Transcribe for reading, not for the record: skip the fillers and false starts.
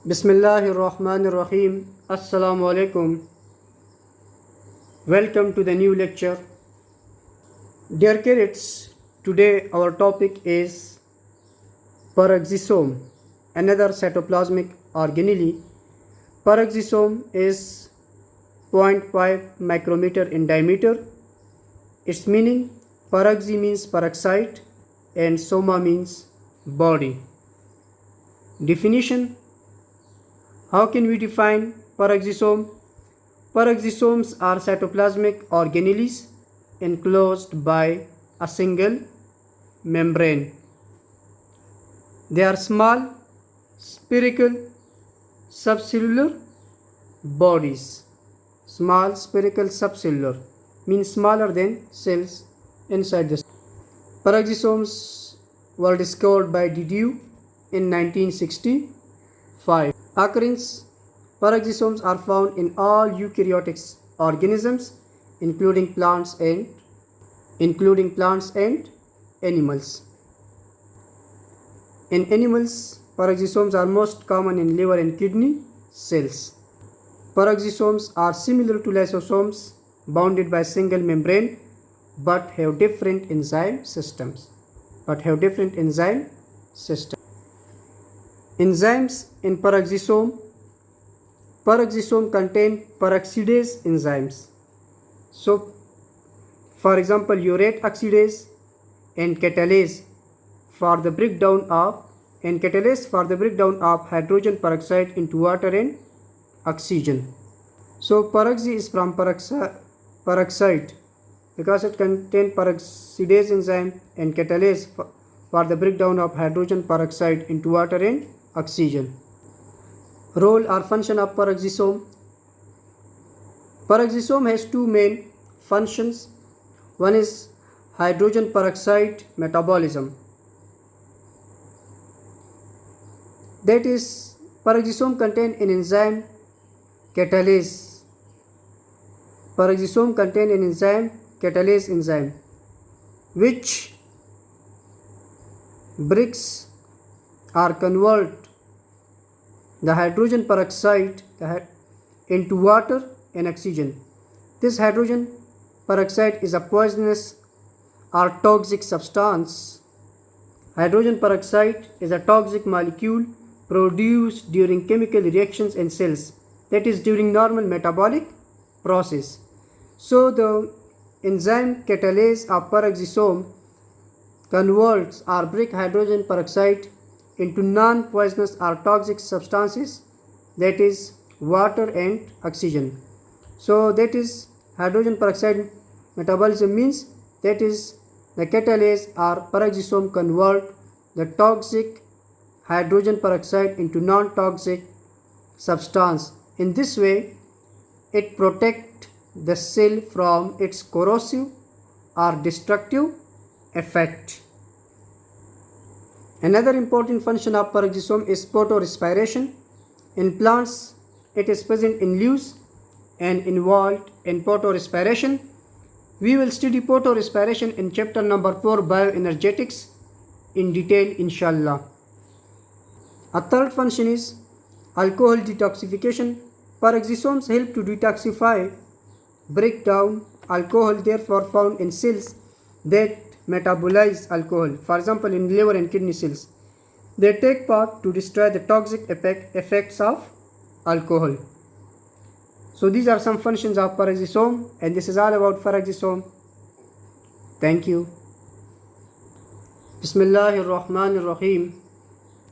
Bismillahirrahmanirrahim. Assalamu alaikum. Welcome to the new lecture. Dear cadets, today our topic is peroxisome, another cytoplasmic organelle. Peroxisome is 0.5 micrometer in diameter. Its meaning, peroxy means peroxide and soma means body. Definition: how can we define peroxisome? Peroxisomes are cytoplasmic organelles enclosed by a single membrane. They are small, spherical, subcellular bodies. Small, spherical, subcellular means smaller than cells inside the cell. Peroxisomes were discovered by Didieu in 1965. Occurrence: peroxisomes are found in all eukaryotic organisms, including plants and animals. In animals, peroxisomes are most common in liver and kidney cells. Peroxisomes are similar to lysosomes, bounded by single membrane, but have different enzyme systems. Enzymes in peroxisome. Peroxisome contain peroxidase enzymes. So, for example, urate oxidase and catalase for the breakdown of hydrogen peroxide into water and oxygen. So, peroxy is from peroxide because it contains peroxidase enzyme and catalase for the breakdown of hydrogen peroxide into water and oxygen. Role or function of peroxisome. Peroxisome has two main functions. One is hydrogen peroxide metabolism. That is, peroxisome contain an enzyme catalase. Peroxisome contain an enzyme catalase enzyme which breaks or convert the hydrogen peroxide into water and oxygen. This hydrogen peroxide is a poisonous or toxic substance. Hydrogen peroxide is a toxic molecule produced during chemical reactions in cells, that is during normal metabolic process. So the enzyme catalase of peroxisome converts or break hydrogen peroxide into non-poisonous or toxic substances, that is water and oxygen. So that is hydrogen peroxide metabolism means that is the catalase or peroxisome convert the toxic hydrogen peroxide into non-toxic substance. In this way, it protects the cell from its corrosive or destructive effect. Another important function of peroxisome is photorespiration. In plants, it is present in leaves and involved in photorespiration. We will study photorespiration in chapter number 4, bioenergetics, in detail inshallah. A third function is alcohol detoxification. Peroxisomes help to detoxify, break down alcohol, therefore found in cells that metabolize alcohol. For example, in liver and kidney cells, they take part to destroy the toxic effects of alcohol. So these are some functions of peroxisome, and this is all about peroxisome. Thank you. Bismillahirrahmanirrahim.